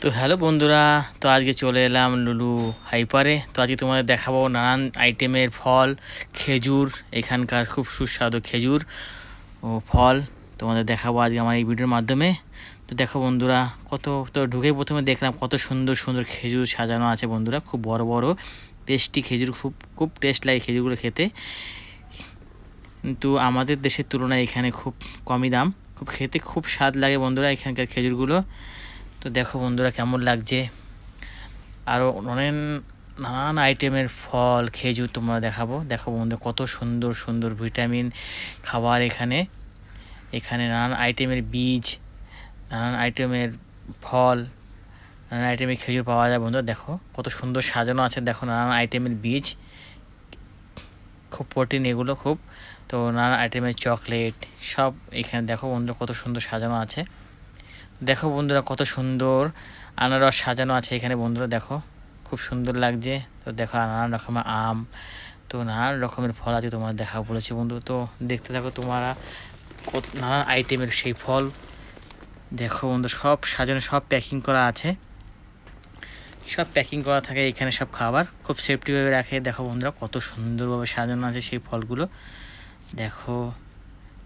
তো হ্যালো বন্ধুরা, তো আজকে চলে এলাম লুলু হাইপারে। তো আজকে তোমাদের দেখাবো নানান আইটেমের ফল, খেজুর, এখানকার খুব সুস্বাদু খেজুর ও ফল তোমাদের দেখাবো আজকে আমার এই ভিডিওর মাধ্যমে। তো দেখো বন্ধুরা, তো ঢুকে প্রথমে দেখলাম কত সুন্দর সুন্দর খেজুর সাজানো আছে বন্ধুরা, খুব বড় বড় টেস্টি খেজুর, খুব খুব টেস্ট লাগে খেজুরগুলো খেতে। কিন্তু আমাদের দেশের তুলনায় এখানে খুব কমই দাম, খুব খেতে খুব স্বাদ লাগে বন্ধুরা এখানকার খেজুরগুলো। তো দেখো বন্ধুরা কেমন লাগছে, আরও অনেক নানান আইটেমের ফল খেজুর তোমরা দেখাবো। দেখো বন্ধুরা কত সুন্দর সুন্দর ভিটামিন খাবার এখানে, এখানে নানান আইটেমের বীজ, নানান আইটেমের ফল, নানান আইটেমের খেজুর পাওয়া যায় বন্ধুরা। দেখো কত সুন্দর সাজানো আছে, দেখো নানান আইটেমের বীজ, খুব প্রোটিন এগুলো খুব। তো নানান আইটেমের চকলেট সব এখানে দেখো বন্ধুরা কত সুন্দর সাজানো আছে। দেখো বন্ধুরা কত সুন্দর আনারস সাজানো আছে এখানে বন্ধুরা, দেখো খুব সুন্দর লাগছে। তো দেখো নানান রকমের আম, তো নানান রকমের ফল আছে তোমার দেখা বলেছে বন্ধু। তো দেখতে থাকো তোমরা নানান আইটেমের সেই ফল। দেখো বন্ধু সব সাজানো, সব প্যাকিং করা আছে, সব প্যাকিং করা থাকে এখানে, সব খাবার খুব সেফটিভাবে রাখে। দেখো বন্ধুরা কত সুন্দরভাবে সাজানো আছে সেই ফলগুলো। দেখো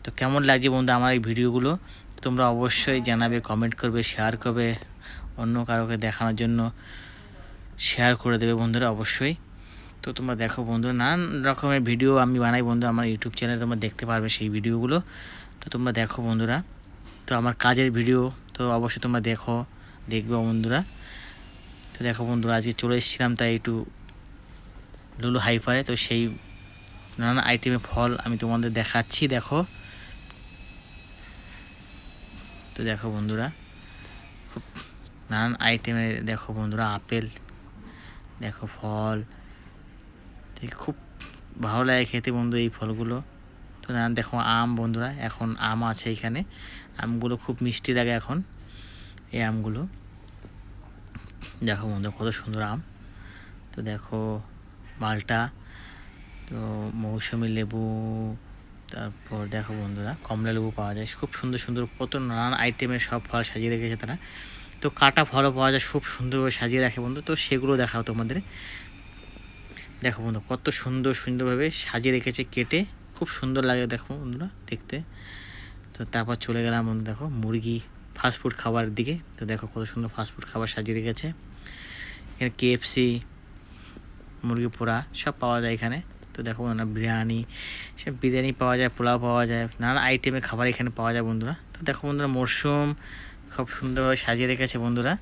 তো কেমন লাগছে বন্ধু আমার এই ভিডিওগুলো, তোমরা অবশ্যই জানাবে, কমেন্ট করবে, শেয়ার করবে, অন্য কারোকে দেখানোর জন্য শেয়ার করে দেবে বন্ধুরা অবশ্যই। তো তোমরা দেখো বন্ধুরা নানান রকমের ভিডিও আমি বানাই বন্ধু, আমার ইউটিউব চ্যানেলে তোমরা দেখতে পারবে সেই ভিডিওগুলো। তো তোমরা দেখো বন্ধুরা, তো আমার কাজের ভিডিও তো অবশ্যই তোমরা দেখবে বন্ধুরা। তো দেখো বন্ধুরা আজকে চলে এসেছিলাম তাই একটু লুলু হাইপারে, তো সেই নানান আইটেমের ফল আমি তোমাদের দেখাচ্ছি। দেখো তো দেখো বন্ধুরা খুব নানান আইটেমের, দেখো বন্ধুরা আপেল, দেখো ফল, খুব ভালো লাগে খেতে বন্ধু এই ফলগুলো। তো নানান দেখো আম বন্ধুরা, এখন আম আছে এখানে, আমগুলো খুব মিষ্টি লাগে এখন এই আমগুলো। দেখো বন্ধু কত সুন্দর আম। তো দেখো মালটা, তো মৌসুমি লেবু, তারপর দেখো বন্ধুরা কমলা লেবু পাওয়া যায়, খুব সুন্দর সুন্দর কত নানান আইটেমের সব ফল সাজিয়ে রেখেছে তারা। তো কাটা ফলও পাওয়া যায়, খুব সুন্দরভাবে সাজিয়ে রাখে বন্ধু, তো সেগুলো দেখাও তোমাদের। দেখো বন্ধু কত সুন্দর সুন্দরভাবে সাজিয়ে রেখেছে কেটে, খুব সুন্দর লাগে দেখো বন্ধুরা দেখতে। তো তারপর চলে গেলাম বন্ধু দেখো মুরগি ফাস্টফুড খাবারের দিকে। তো দেখো কত সুন্দর ফাস্টফুড খাবার সাজিয়ে রেখেছে এখানে, কেএফসি, মুরগি পোড়া সব পাওয়া যায় এখানে। তো দেখো না বিরিয়ানি, সব বিরিয়ানি পাওয়া যায়, পোলাও পাওয়া যায়, নানান আইটেমের খাবার এখানে পাওয়া যায় বন্ধুরা। তো দেখো বন্ধুরা মরশুম খুব সুন্দরভাবে সাজিয়ে রেখেছে বন্ধুরা।